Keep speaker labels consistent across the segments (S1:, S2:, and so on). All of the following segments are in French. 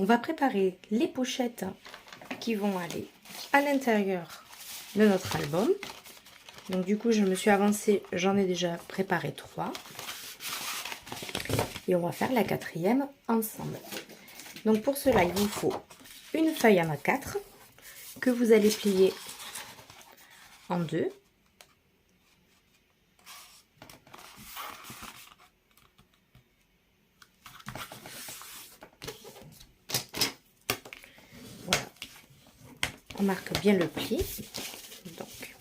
S1: va préparer les pochettes qui vont aller à l'intérieur de notre album. Donc du coup, je me suis avancée, j'en ai déjà préparé 3. Et on va faire la 4e ensemble. Donc pour cela, il vous faut une feuille en A4 que vous allez plier en 2. Voilà. On marque bien le pli. Donc,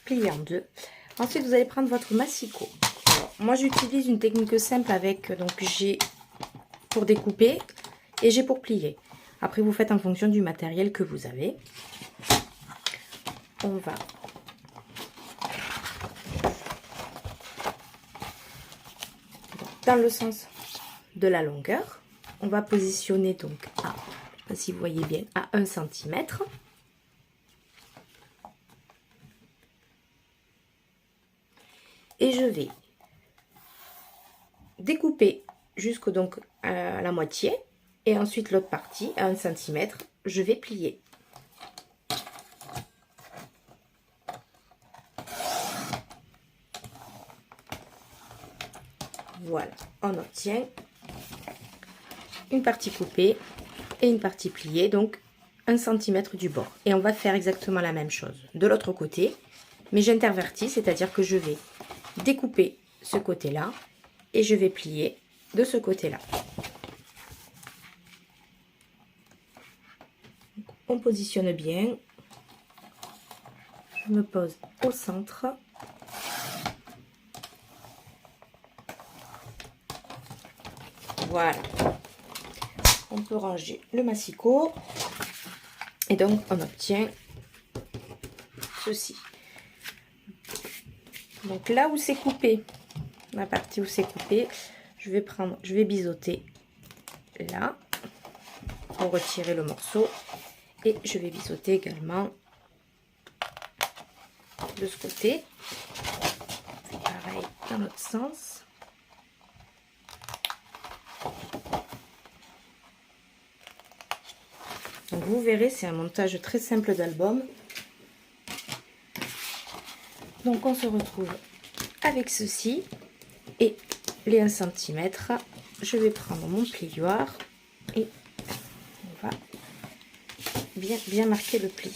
S1: plier en 2. Ensuite, vous allez prendre votre massicot. Alors, moi, j'utilise une technique simple avec, donc j'ai pour découper et j'ai pour plier. Après, vous faites en fonction du matériel que vous avez. On va dans le sens de la longueur. On va positionner donc à, je sais pas si vous voyez bien, à 1 cm. Et je vais découper jusqu'au donc à la moitié et ensuite l'autre partie à 1 cm, je vais plier. Voilà, on obtient une partie coupée et une partie pliée, donc 1 cm du bord. Et on va faire exactement la même chose de l'autre côté, mais j'intervertis, c'est-à-dire que je vais découper ce côté-là et je vais plier de ce côté-là. On positionne bien. Je me pose au centre. Voilà. On peut ranger le massicot. Et donc, on obtient ceci. Donc là où c'est coupé, la partie où c'est coupé, je vais biseauter là pour retirer le morceau. Et je vais biseauter également de ce côté. C'est pareil dans l'autre sens. Donc vous verrez, c'est un montage très simple d'album. Donc on se retrouve avec ceci et les 1 cm. Je vais prendre mon plioir et on va bien marquer le pli.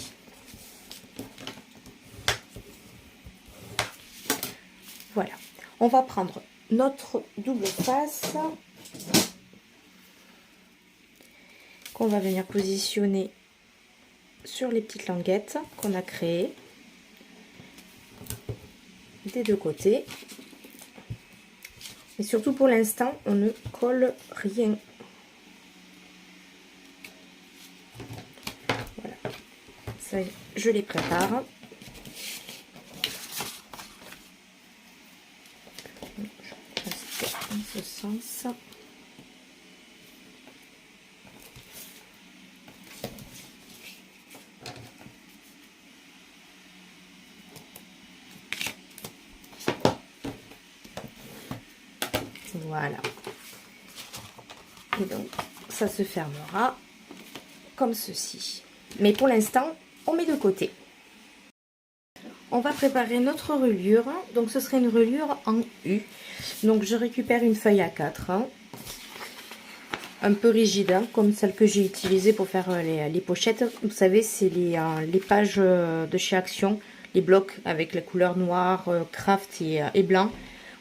S1: Voilà. On va prendre notre double face qu'on va venir positionner sur les petites languettes qu'on a créées des deux côtés. Et surtout pour l'instant, on ne colle rien. Voilà. Ça, je les prépare. Je passe dans ce sens. Voilà. Et donc, ça se fermera comme ceci. Mais pour l'instant, on met de côté. On va préparer notre reliure. Donc, ce serait une reliure en U. Donc, je récupère une feuille A4. Un peu rigide, hein, comme celle que j'ai utilisée pour faire les pochettes. Vous savez, c'est les pages de chez Action. Les blocs avec la couleur noire, craft et blanc.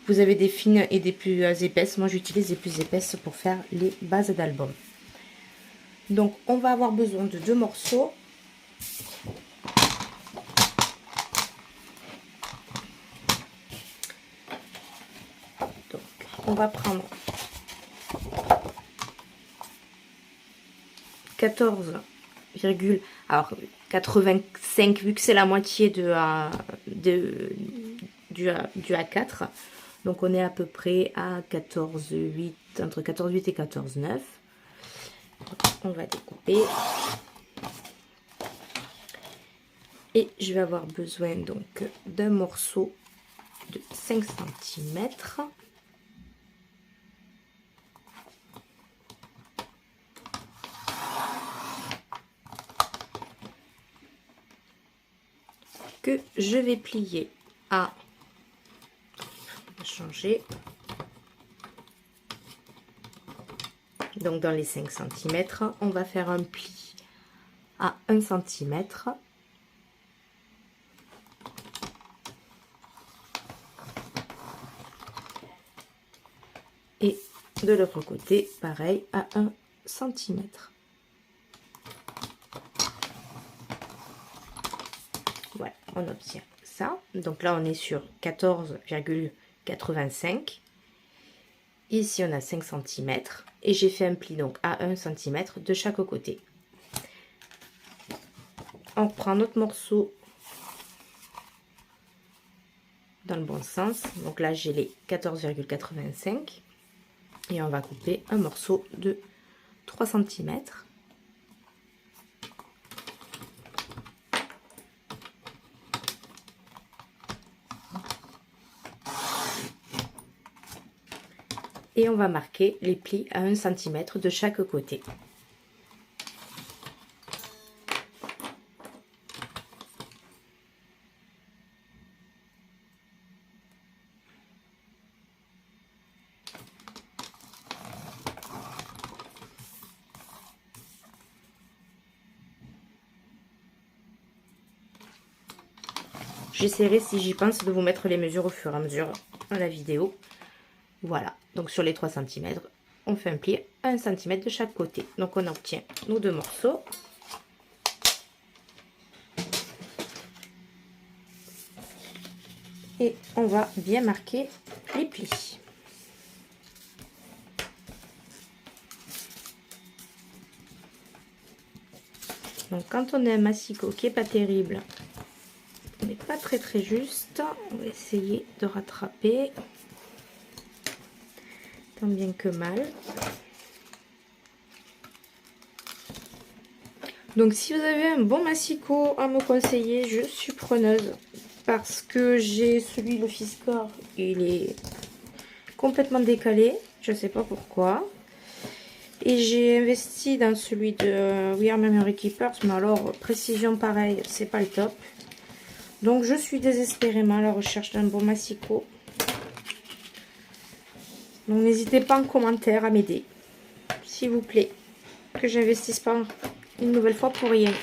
S1: Vous avez des fines et des plus épaisses. Moi, j'utilise les plus épaisses pour faire les bases d'album. Donc, on va avoir besoin de 2 morceaux. Donc, on va prendre 85, vu que c'est la moitié du A4. Donc on est à peu près à 14,8, entre 14,8 et 14,9. On va découper. Et je vais avoir besoin donc d'un morceau de 5 cm. que je vais plier à... On va changer. Donc dans les 5 cm, on va faire un pli à 1 cm. Et de l'autre côté, pareil, à 1 cm. Voilà, on obtient ça. Donc là, on est sur 14,85. Ici, on a 5 cm. Et j'ai fait un pli donc à 1 cm de chaque côté. On prend notre morceau dans le bon sens. Donc là, j'ai les 14,85. Et on va couper un morceau de 3 cm. Et on va marquer les plis à 1 cm de chaque côté. J'essaierai, si j'y pense, de vous mettre les mesures au fur et à mesure dans la vidéo. Voilà, donc sur les 3 cm, on fait un pli à 1 cm de chaque côté. Donc on obtient nos 2 morceaux. Et on va bien marquer les plis. Donc quand on a un massicot qui n'est pas terrible, on n'est pas très juste, on va essayer de rattraper tant bien que mal. Donc si vous avez un bon massicot à me conseiller, je suis preneuse, parce que j'ai celui de Fiskars, il est complètement décalé, je sais pas pourquoi. Et j'ai investi dans celui de We Are Memory Keepers, mais alors précision pareil, c'est pas le top. Donc je suis désespérément à la recherche d'un bon massicot. Donc n'hésitez pas en commentaire à m'aider, s'il vous plaît, que j'investisse pas une nouvelle fois pour rien.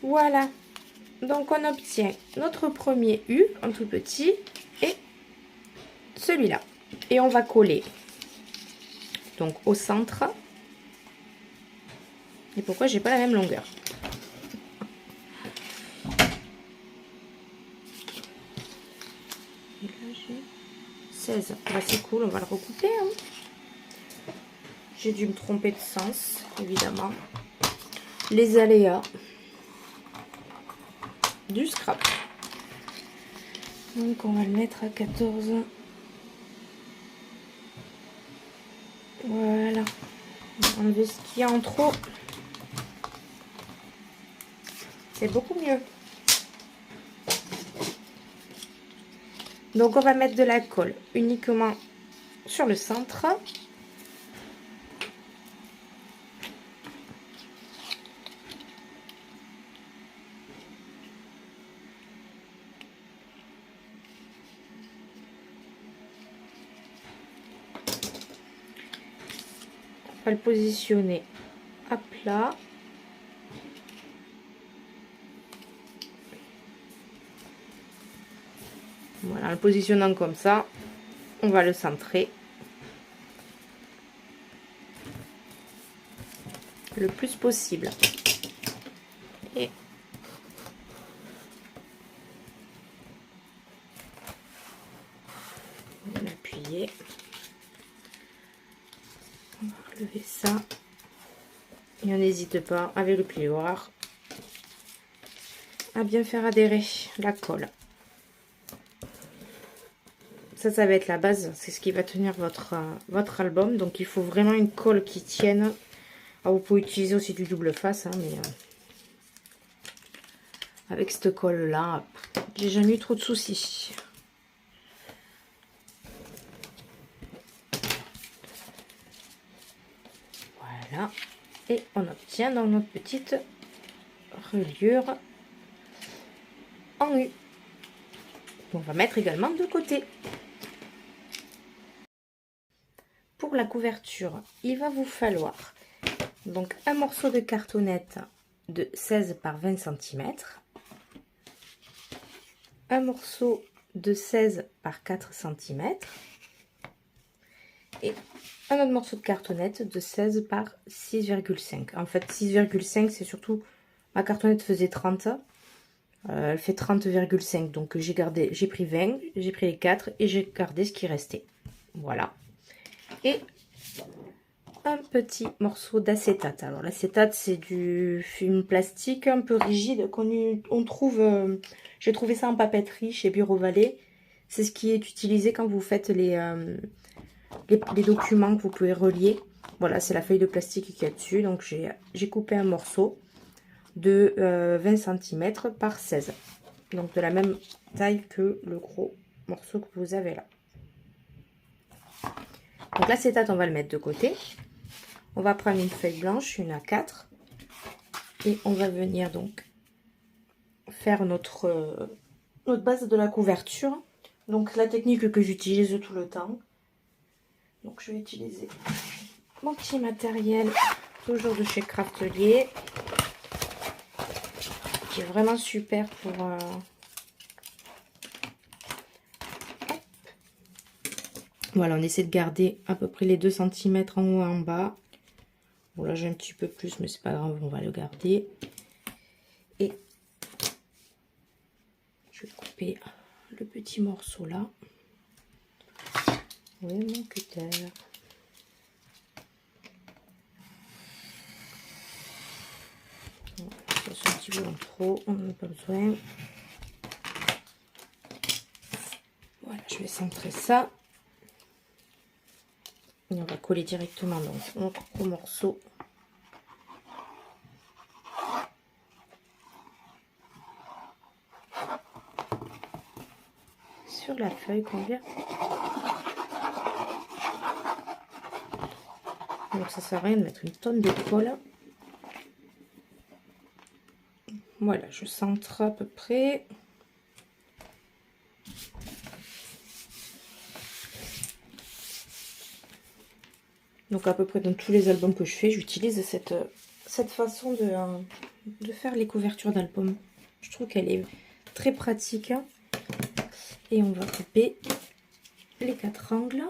S1: Voilà, donc on obtient notre premier U en tout petit et celui-là. Et on va coller donc au centre. Et pourquoi j'ai pas la même longueur? Et là j'ai 16. Bah, c'est cool, on va le recouper. Hein. J'ai dû me tromper de sens, évidemment. Les aléas du scrap. Donc on va le mettre à 14. Voilà. On va enlever ce qu'il y a en trop. C'est beaucoup mieux. Donc on va mettre de la colle uniquement sur le centre. On va le positionner à plat. Voilà, en le positionnant comme ça, on va le centrer le plus possible. Et on va appuyer. On va relever ça. Et on n'hésite pas, avec le plioir, à bien faire adhérer la colle. Ça va être la base, c'est ce qui va tenir votre album. Donc il faut vraiment une colle qui tienne. Alors, vous pouvez utiliser aussi du double face, hein, mais avec cette colle là, j'ai jamais eu trop de soucis. Voilà, et on obtient dans notre petite reliure en U. On va mettre également de côté. Pour la couverture, il va vous falloir donc un morceau de cartonnette de 16 par 20 cm, un morceau de 16 par 4 cm et un autre morceau de cartonnette de 16 par 6,5. En fait, 6,5 c'est surtout, ma cartonnette faisait 30, elle fait 30,5, donc j'ai pris 20, j'ai pris les 4 et j'ai gardé ce qui restait. Voilà. Et un petit morceau d'acétate. Alors l'acétate, c'est du film plastique un peu rigide qu'on trouve, j'ai trouvé ça en papeterie chez Bureau Vallée. C'est ce qui est utilisé quand vous faites les documents que vous pouvez relier. Voilà, c'est la feuille de plastique qui est dessus. Donc j'ai coupé un morceau de 20 cm par 16. Donc de la même taille que le gros morceau que vous avez là. Donc l'acétate, on va le mettre de côté. On va prendre une feuille blanche, une A4. Et on va venir donc faire notre base de la couverture. Donc la technique que j'utilise tout le temps. Donc je vais utiliser mon petit matériel, toujours de chez Craftelier, qui est vraiment super pour... Voilà, on essaie de garder à peu près les 2 cm en haut et en bas. Bon là j'ai un petit peu plus, mais c'est pas grave, on va le garder. Et je vais couper le petit morceau là. Oui, mon cutter. Voilà, ça c'est un petit peu en trop, on n'en a pas besoin. Voilà, je vais centrer ça. Et on va coller directement donc notre gros morceau. Sur la feuille qu'on vient. Donc ça sert à rien de mettre une tonne de colle. Voilà, je centre à peu près. Donc à peu près dans tous les albums que je fais, j'utilise cette façon de faire les couvertures d'albums. Je trouve qu'elle est très pratique. Et on va couper les 4 angles.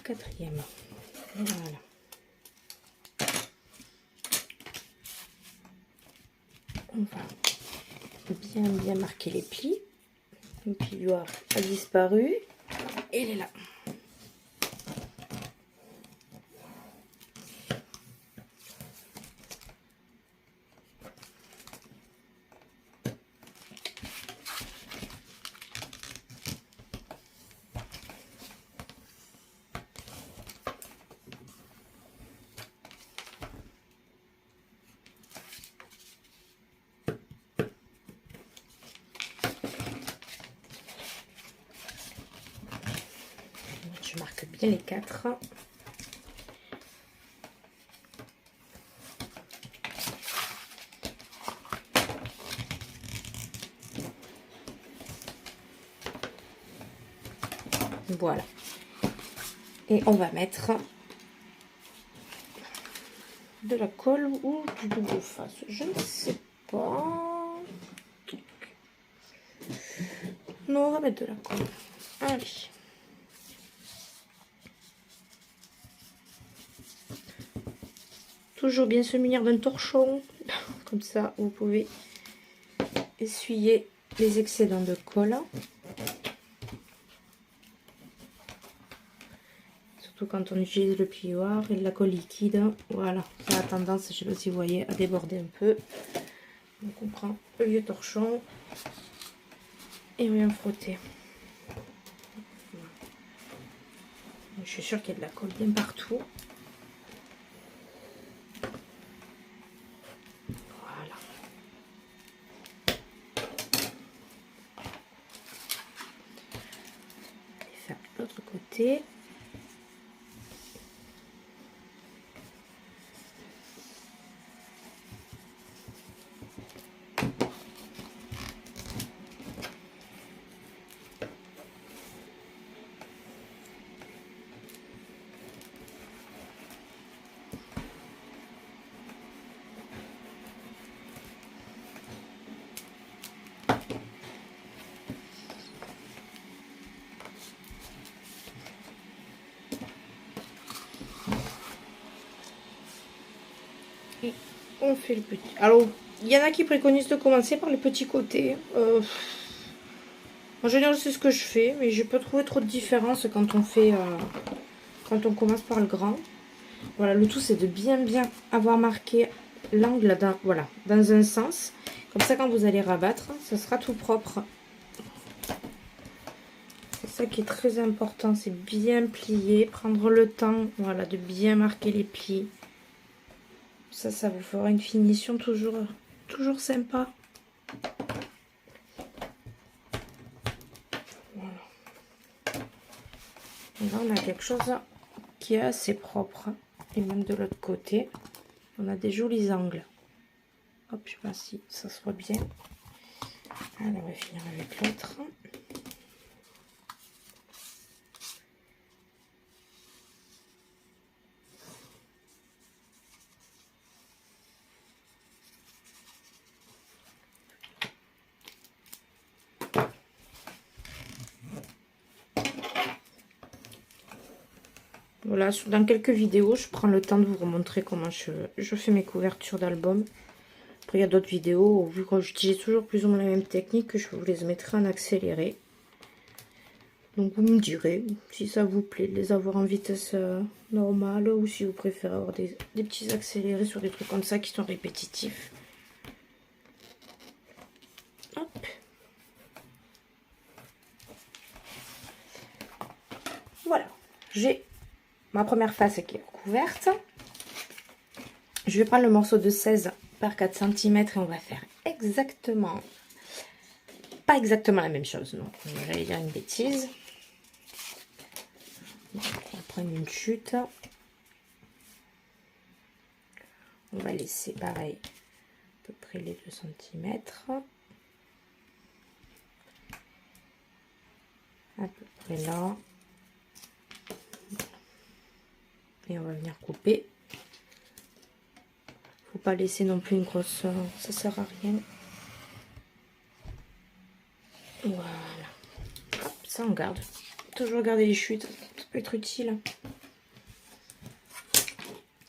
S1: Quatrième. Voilà. On va bien marquer les plis. Le plioir a disparu et il est là. Je marque bien les 4. Voilà. Et on va mettre de la colle ou du double face. Je ne sais pas. Non, on va mettre de la colle. Allez. Toujours bien se munir d'un torchon. Comme ça, vous pouvez essuyer les excédents de colle. Surtout quand on utilise le plioir et la colle liquide. Voilà, ça a tendance, je ne sais pas si vous voyez, à déborder un peu. Donc on prend le vieux torchon et on vient frotter. Je suis sûre qu'il y a de la colle bien partout. Voilà. On va faire de l'autre côté. Et on fait le petit. Alors, il y en a qui préconisent de commencer par les petits côtés. En général, c'est ce que je fais, mais j'ai pas trouvé trop de différence quand on fait, quand on commence par le grand. Voilà, le tout c'est de bien avoir marqué l'angle dans, voilà, dans un sens. Comme ça, quand vous allez rabattre, ça sera tout propre. C'est ça qui est très important, c'est bien plier, prendre le temps, voilà, de bien marquer les plis. Ça vous fera une finition toujours sympa. Voilà. Et là, on a quelque chose qui est assez propre. Et même de l'autre côté, on a des jolis angles. Hop, je sais pas si ça se voit bien. Alors, on va finir avec l'autre. Voilà, dans quelques vidéos, je prends le temps de vous montrer comment je fais mes couvertures d'albums. Après, il y a d'autres vidéos, vu que j'utilise toujours plus ou moins la même technique, que je vous les mettrai en accéléré. Donc, vous me direz si ça vous plaît de les avoir en vitesse normale ou si vous préférez avoir des petits accélérés sur des trucs comme ça qui sont répétitifs. Hop. Voilà, j'ai ma première face qui est recouverte. Je vais prendre le morceau de 16 par 4 cm et on va faire exactement, pas exactement la même chose, non, j'allais dire une bêtise. Donc, on va prendre une chute. On va laisser pareil, à peu près les 2 cm. À peu près là. Et on va venir couper. Faut pas laisser non plus une grosse, ça sert à rien. Voilà. Hop, ça on garde. Toujours garder les chutes, ça peut être utile.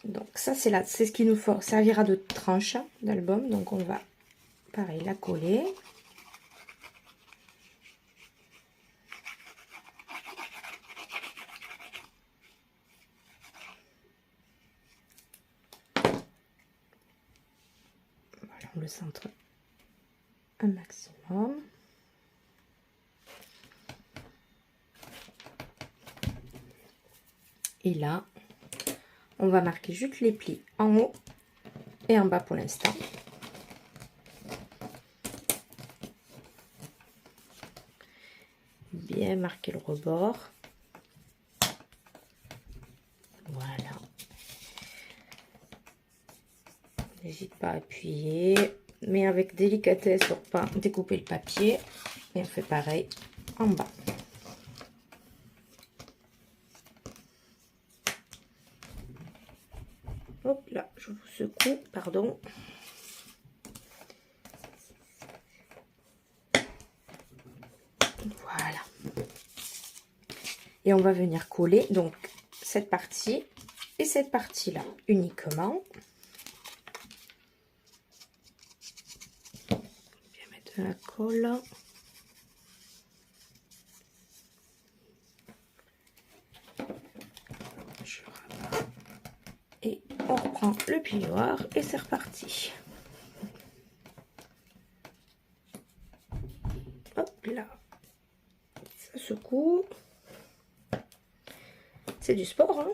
S1: Donc ça c'est là, c'est ce qui nous servira de tranche d'album. Donc on va pareil la coller. Voilà, on le centre un maximum. Et là, on va marquer juste les plis en haut et en bas pour l'instant. Bien marquer le rebord. Voilà. N'hésite pas à appuyer, mais avec délicatesse pour pas découper le papier. Et on fait pareil en bas. Hop là, je vous secoue, pardon. Voilà. Et on va venir coller donc cette partie et cette partie-là uniquement. Je vais mettre de la colle. Je rabats. Et on reprend le plioir et c'est reparti. Hop là. Ça secoue. C'est du sport, hein.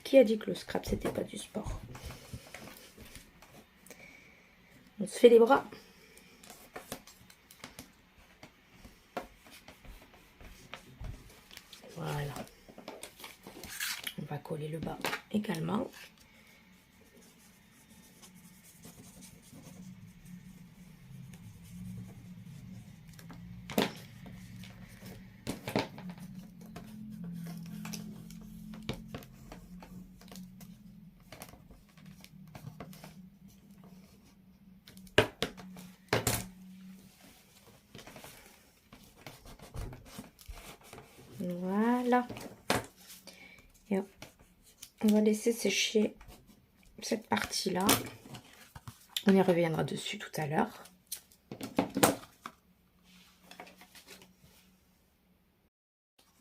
S1: Qui a dit que le scrap, c'était pas du sport? On se fait les bras. Voilà. On va coller le bas également. Voilà. Et on va laisser sécher cette partie-là. On y reviendra dessus tout à l'heure.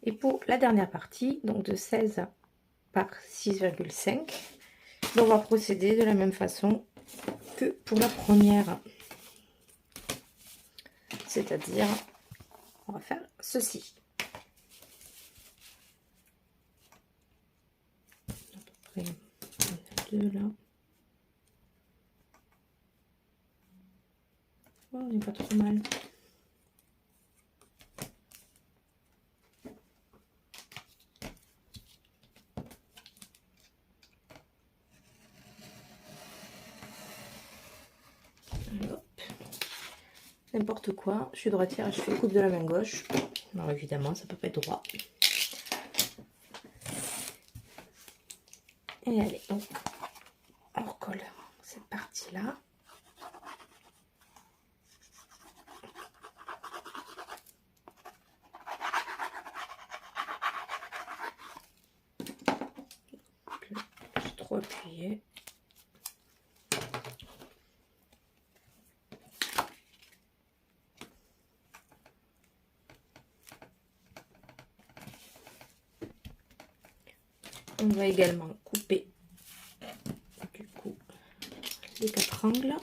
S1: Et pour la dernière partie, donc de 16 par 6,5, on va procéder de la même façon que pour la première. C'est-à-dire, on va faire ceci. À peu près deux là. Oh, on n'est pas trop mal. N'importe quoi, je suis droitière et je fais coupe de la main gauche. Alors évidemment, ça peut pas être droit. Et allez, donc, on recolle cette partie-là. J'ai trop appuyé. On va également couper du coup les 4 angles.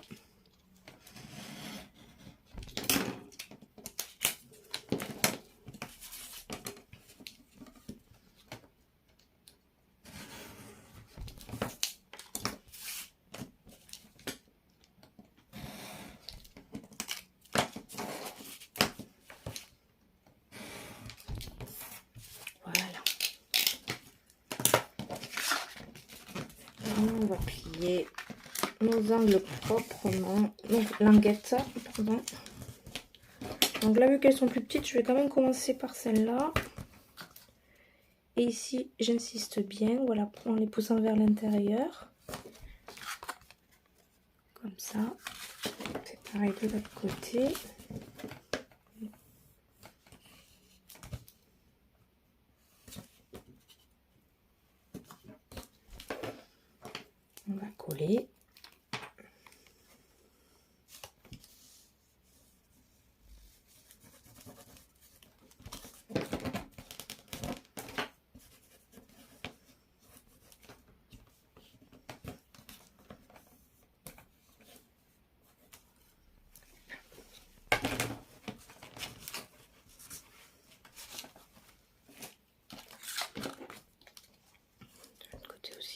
S1: On va plier nos angles proprement, donc languettes, pardon. Donc là, vu qu'elles sont plus petites, je vais quand même commencer par celle-là. Et ici, j'insiste bien, voilà, en les poussant vers l'intérieur. Comme ça. C'est pareil de l'autre côté. On va coller.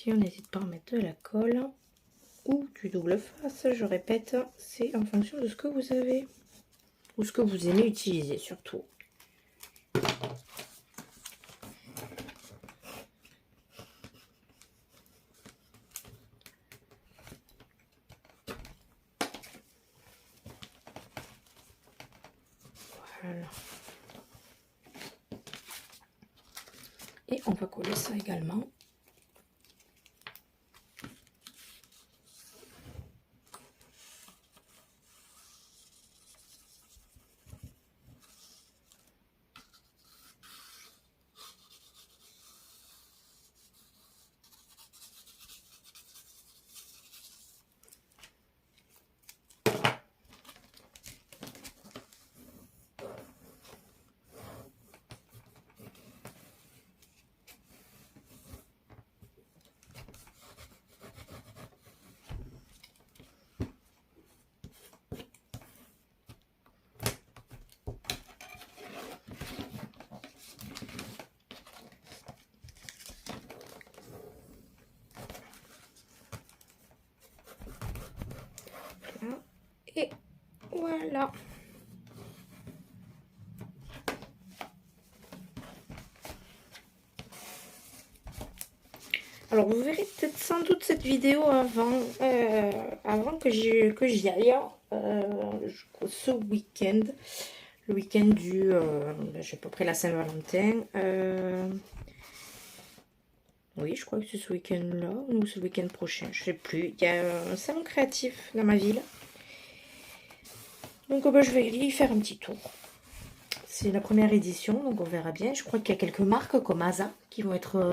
S1: On n'hésite pas à mettre de la colle ou du double face, je répète, c'est en fonction de ce que vous avez ou ce que vous aimez utiliser surtout. Voilà. Et on va coller ça également. Voilà. Alors vous verrez peut-être sans doute cette vidéo avant que j'y aille, ce week-end. Le week-end du, j'ai à peu près la Saint-Valentin. Oui, je crois que c'est ce week-end-là ou ce week-end prochain, je sais plus. Il y a un salon créatif dans ma ville. Donc je vais y faire un petit tour. C'est la première édition, donc on verra bien. Je crois qu'il y a quelques marques comme Asa qui vont être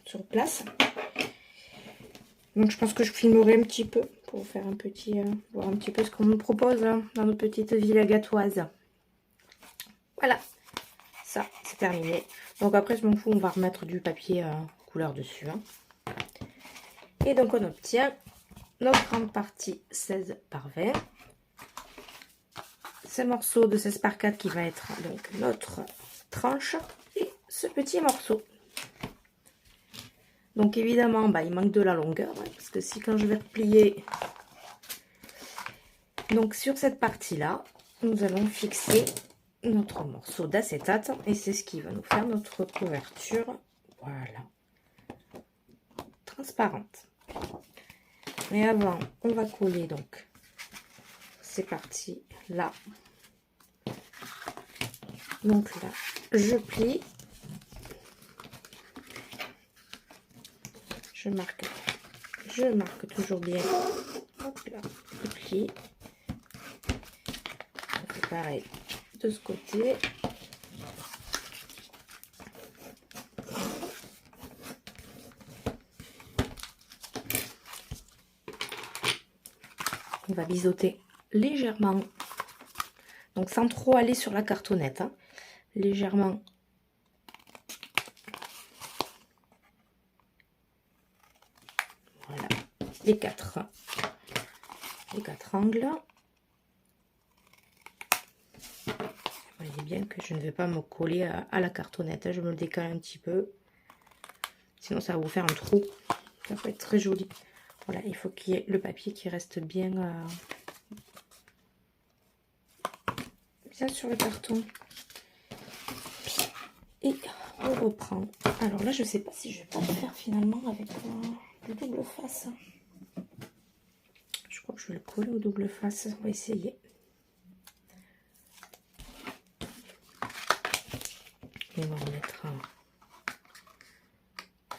S1: sur place. Donc je pense que je filmerai un petit peu pour faire un petit, voir un petit peu ce qu'on nous propose hein, dans nos petites villes gatoises. Voilà, ça c'est terminé. Donc après je m'en fous, on va remettre du papier couleur dessus. Hein. Et donc on obtient notre grande partie 16 par 20. Ce morceau de 16 par 4 qui va être donc notre tranche et ce petit morceau. Donc évidemment, bah, il manque de la longueur, hein, parce que si quand je vais replier, donc sur cette partie-là, nous allons fixer notre morceau d'acétate et c'est ce qui va nous faire notre couverture, voilà, transparente. Mais avant, on va coller donc ces parties-là. Donc là, je plie. Je marque toujours bien. Hop là, je plie. On fait pareil de ce côté. On va biseauter légèrement. Donc sans trop aller sur la cartonnette. Hein. Légèrement. Voilà. Les quatre angles. Vous voyez bien que je ne vais pas me coller à la cartonnette. Je me le décale un petit peu. Sinon, ça va vous faire un trou. Ça peut être très joli. Voilà, il faut qu'il y ait le papier qui reste bien, bien sur le carton. Et on reprend. Alors là, je ne sais pas si je vais pas le faire finalement avec le double face. Je crois que je vais le coller au double face. On va essayer. Et on va remettre un...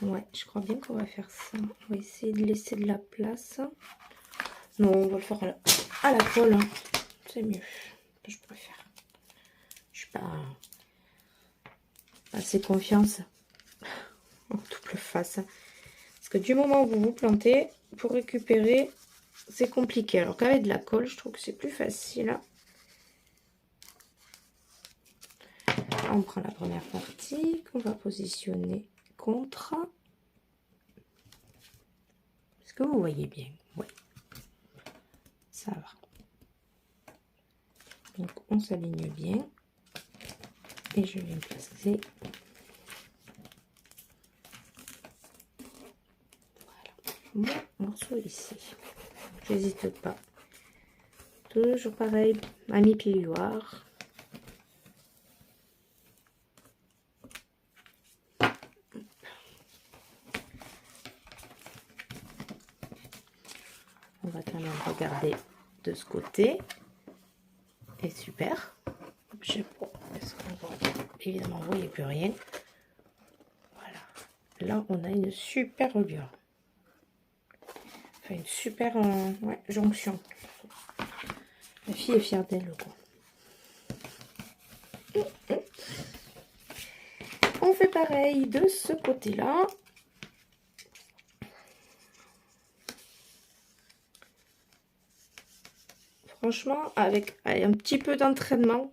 S1: Ouais, je crois bien qu'on va faire ça. On va essayer de laisser de la place. Non, on va le faire à la colle. Hein. C'est mieux. Je préfère. Je suis pas assez confiance en double face. Parce que du moment où vous vous plantez, pour récupérer, c'est compliqué. Alors qu'avec de la colle, je trouve que c'est plus facile. On prend la première partie qu'on va positionner contre. Est-ce que vous voyez bien? Oui. Ça va. Donc on s'aligne bien. Et je vais placer. Voilà. Mon morceau ici. J'hésite pas. Toujours pareil, à mi-plioir. On va quand même regarder de ce côté. Et super. Je sais pas. Est-ce qu'on voit? Évidemment, vous voyez plus rien. Voilà. Là, on a une super reliure. Enfin, une super ouais, jonction. La fille est fière d'elle, quoi. On fait pareil de ce côté-là. Franchement, avec un petit peu d'entraînement,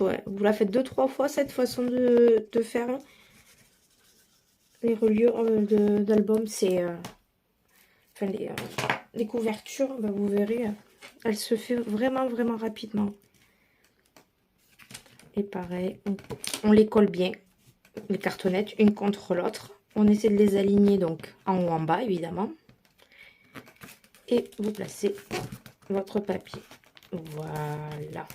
S1: ouais, vous la faites 2-3 fois cette façon de faire les reliures d'album. C'est enfin les couvertures, bah, vous verrez, elle se fait vraiment rapidement. Et pareil, on les colle bien, les cartonnettes, une contre l'autre. On essaie de les aligner donc en haut en bas, évidemment. Et vous placez votre papier Voilà.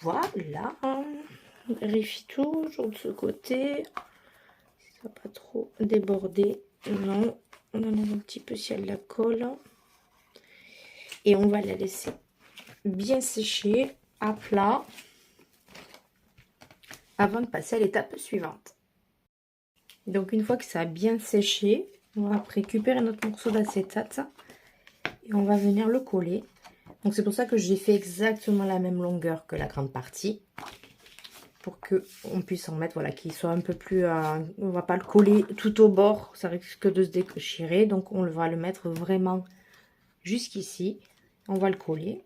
S1: Voilà, vérifie toujours de ce côté, si ça va pas trop déborder. Non, on en a un petit peu si elle la colle. Et on va la laisser bien sécher à plat avant de passer à l'étape suivante. Donc une fois que ça a bien séché, on va récupérer notre morceau d'acétate et on va venir le coller. Donc c'est pour ça que j'ai fait exactement la même longueur que la grande partie, pour que on puisse en mettre, voilà, qu'il soit un peu plus, on va pas le coller tout au bord, ça risque de se déchirer, donc on va le mettre vraiment jusqu'ici, on va le coller.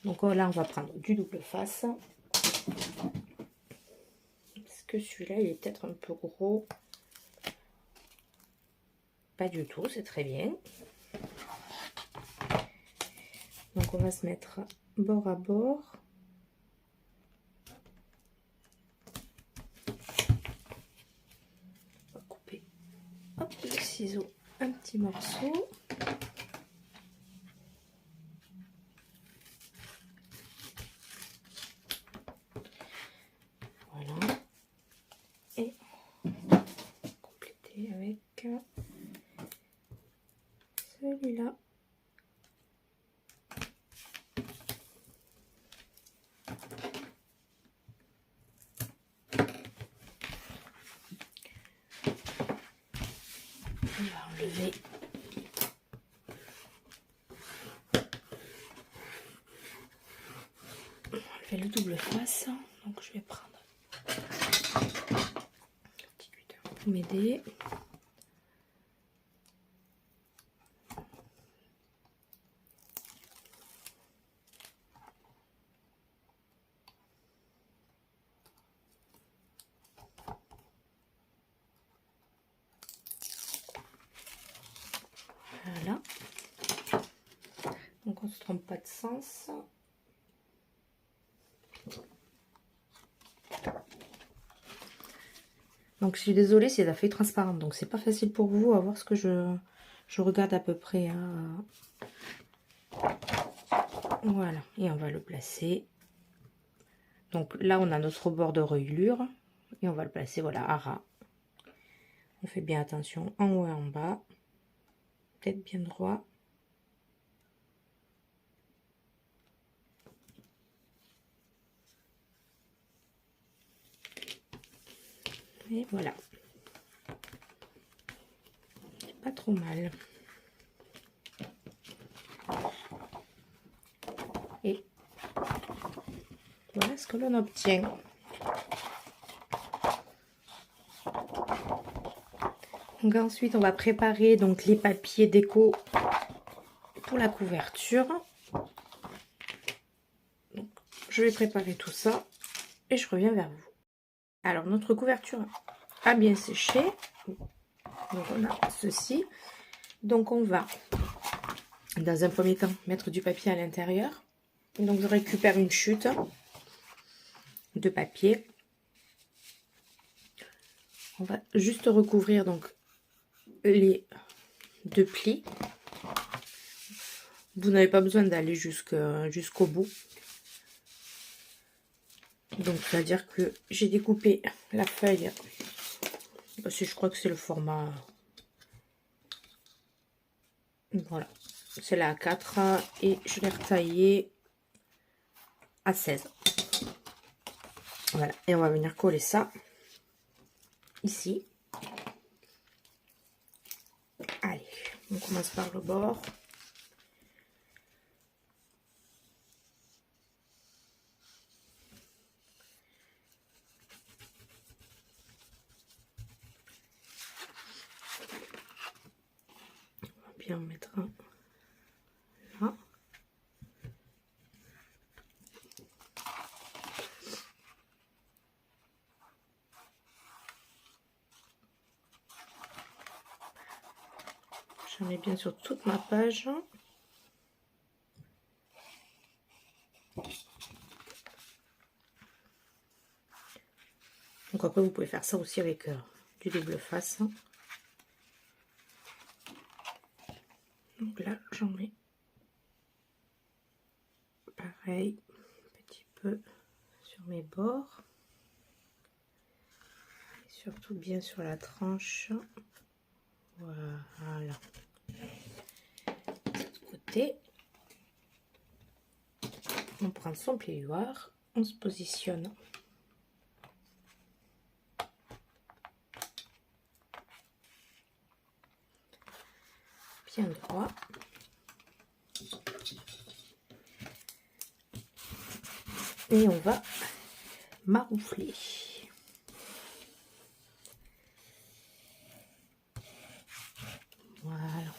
S1: Donc là on va prendre du double face, parce que celui-là il est peut-être un peu gros, pas du tout, c'est très bien. Donc on va se mettre bord à bord. On va couper, hop, le ciseau, un petit morceau. Voilà. Et compléter avec celui-là. On va enlever le double face. Donc je vais prendre un petit cutter pour m'aider. Voilà. Donc on ne se trompe pas de sens. Donc je suis désolée si la feuille transparente, donc c'est pas facile pour vous à voir ce que je regarde à peu près. Hein. Voilà, et on va le placer. Donc là on a notre bord de reliure et on va le placer, voilà, à ras. On fait bien attention en haut et en bas, peut-être bien droit. Et voilà, pas trop mal. Et voilà ce que l'on obtient. Donc ensuite on va préparer donc les papiers déco pour la couverture. Donc, je vais préparer tout ça et je reviens vers vous. Alors notre couverture a bien séché. Donc on a ceci. Donc on va dans un premier temps mettre du papier à l'intérieur. Donc je récupère une chute de papier. On va juste recouvrir donc les deux plis. Vous n'avez pas besoin d'aller jusqu'au bout. Donc c'est à dire que j'ai découpé la feuille, parce que je crois que c'est le format, voilà, c'est la A4 et je l'ai retaillé à 16. Voilà, et on va venir coller ça ici. Allez, on commence par le bord. On va bien mettre un là. J'en ai bien sur toute ma page. Donc après, vous pouvez faire ça aussi avec du double face. Donc là, j'en mets pareil, un petit peu sur mes bords. Et surtout bien sur la tranche. Voilà. De l'autre côté, on prend son plioir, on se positionne bien droit. Et on va maroufler. Voilà.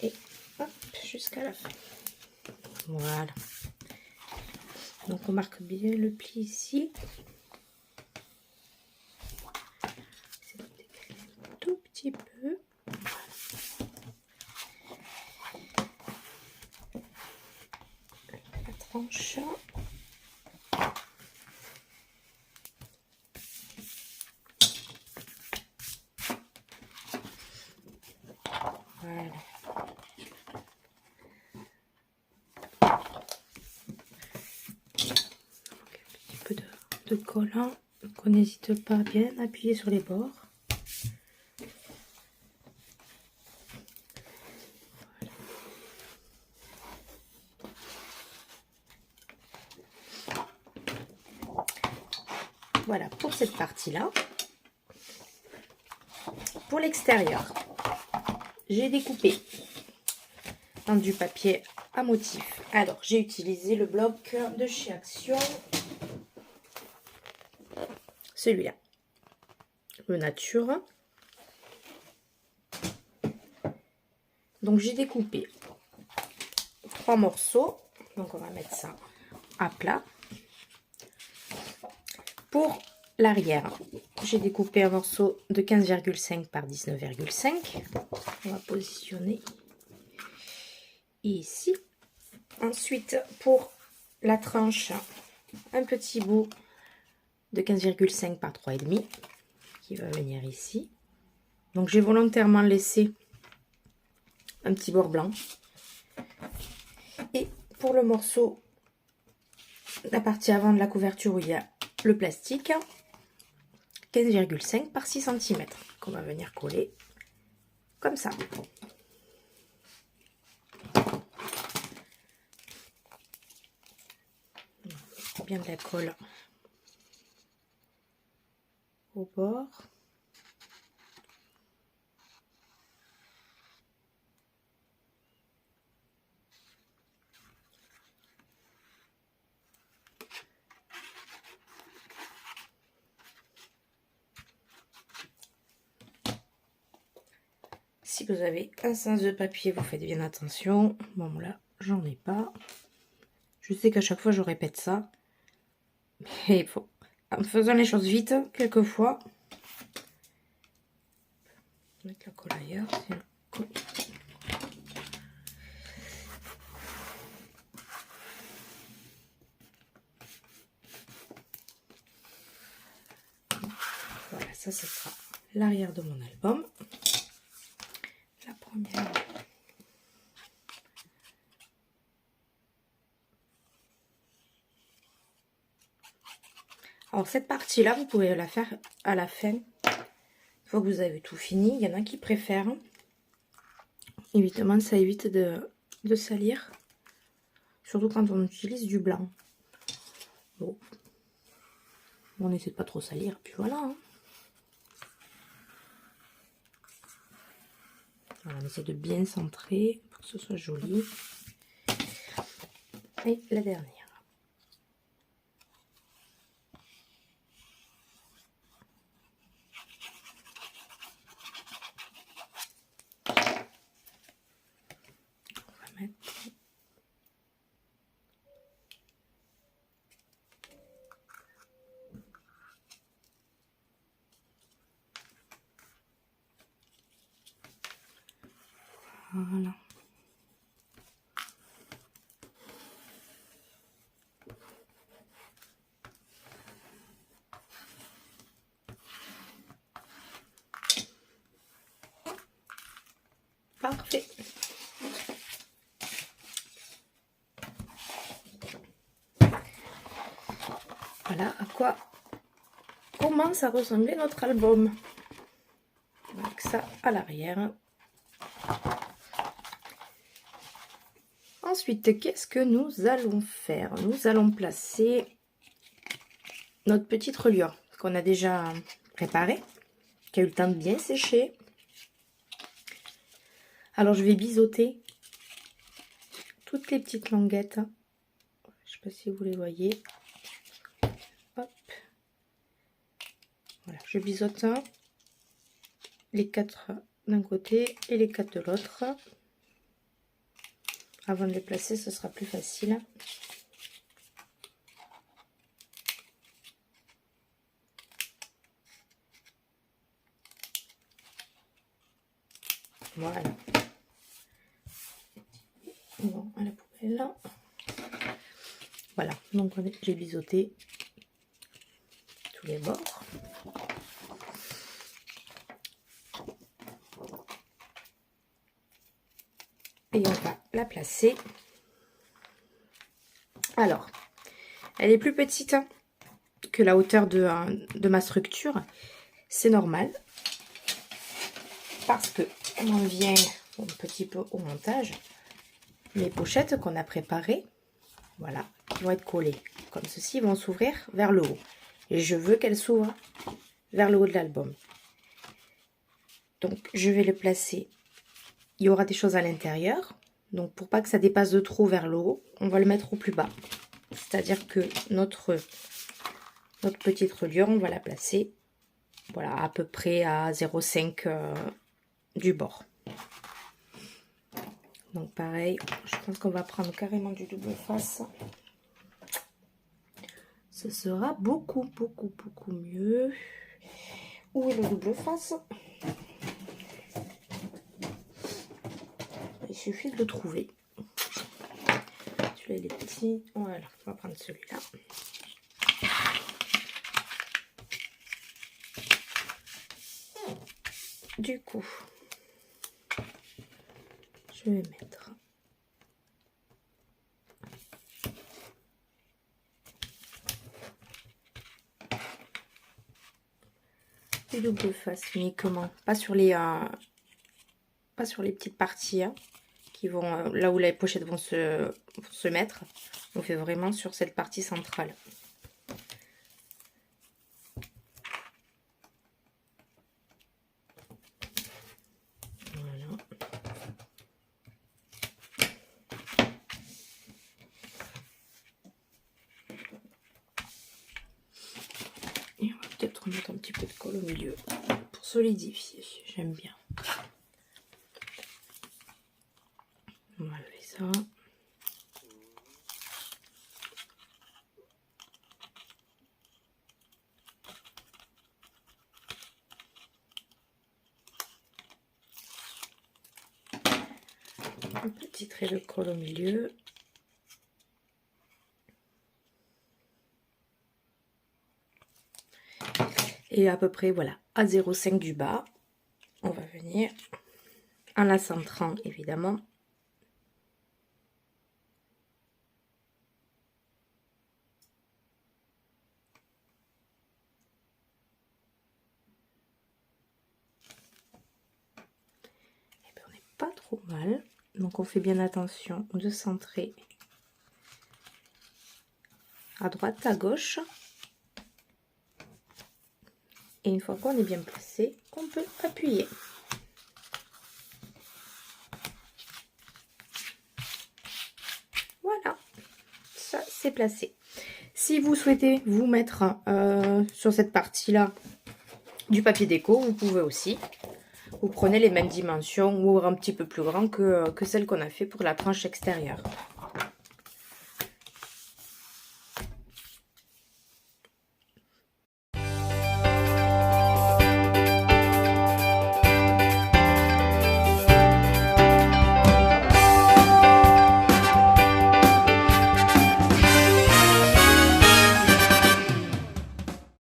S1: Et hop, jusqu'à la fin. Voilà. Donc on marque bien le pli ici. C'est un tout petit peu. La tranche. Voilà. Un petit peu de collant. Donc on n'hésite pas à bien appuyer sur les bords. Voilà pour cette partie-là. Pour l'extérieur, j'ai découpé dans du papier à motif. Alors, j'ai utilisé le bloc de chez Action. Celui-là. Le Nature. Donc, j'ai découpé 3 morceaux. Donc, on va mettre ça à plat. Pour l'arrière, j'ai découpé un morceau de 15,5 par 19,5. On va positionner ici. Ensuite, pour la tranche, un petit bout de 15,5 par 3,5 qui va venir ici. Donc, j'ai volontairement laissé un petit bord blanc. Et pour le morceau, la partie avant de la couverture où il y a le plastique, 15,5 par 6 cm qu'on va venir coller comme ça. Bien de la colle au bord. Si vous avez un sens de papier, vous faites bien attention. Bon, là, j'en ai pas. Je sais qu'à chaque fois, je répète ça. Mais il faut, en faisant les choses vite, quelquefois, mettre la colle ailleurs. Voilà, ça, ce sera l'arrière de mon album. La première. Alors, cette partie-là, vous pouvez la faire à la fin. Une fois que vous avez tout fini, il y en a qui préfèrent. Évidemment, ça évite de salir. Surtout quand on utilise du blanc. Bon. On essaie de pas trop salir, puis voilà. Hein. Voilà, on essaie de bien centrer pour que ce soit joli. Et la dernière. On va mettre... Voilà. Parfait. Voilà à quoi commence à ressembler notre album. Avec ça à l'arrière. Ensuite, qu'est-ce que nous allons faire? Nous allons placer notre petite reliure qu'on a déjà préparée, qui a eu le temps de bien sécher. Alors, je vais biseauter toutes les petites languettes. Je ne sais pas si vous les voyez. Hop. Voilà, je biseaute les 4 d'un côté et les 4 de l'autre. Avant de les placer, ce sera plus facile. Voilà. Bon, à la poubelle. Voilà, donc j'ai biseauté tous les bords. Et on va la placer. Alors, elle est plus petite que la hauteur de ma structure. C'est normal. Parce que on en vient un petit peu au montage. Les pochettes qu'on a préparées, voilà, qui vont être collées. Comme ceci, vont s'ouvrir vers le haut. Et je veux qu'elles s'ouvrent vers le haut de l'album. Donc, je vais le placer. Il y aura des choses à l'intérieur. Donc, pour pas que ça dépasse de trop vers le haut, on va le mettre au plus bas. C'est-à-dire que notre petite reliure, on va la placer, voilà, à peu près à 0,5 du bord. Donc, pareil, je pense qu'on va prendre carrément du double face. Ce sera beaucoup mieux. Où est le double face? Il suffit de le trouver. Celui-là, il est petit. Voilà, on va prendre celui-là. Du coup, je vais mettre du double face uniquement, pas sur les petites parties qui vont là où les pochettes vont se mettre. On fait vraiment sur cette partie centrale. Voilà. Et on va peut-être remettre un petit peu de colle au milieu pour solidifier. J'aime bien. On va enlever ça. Un petit trait de colle au milieu. Et à peu près, voilà, à 0,5 du bas, on va venir en la centrant, évidemment. Et bien, on n'est pas trop mal. Donc, on fait bien attention de centrer à droite, à gauche. Et une fois qu'on est bien placé, on peut appuyer. déplacer. Si vous souhaitez vous mettre sur cette partie-là du papier déco, vous pouvez aussi. Vous prenez les mêmes dimensions ou un petit peu plus grand que celle qu'on a fait pour la tranche extérieure.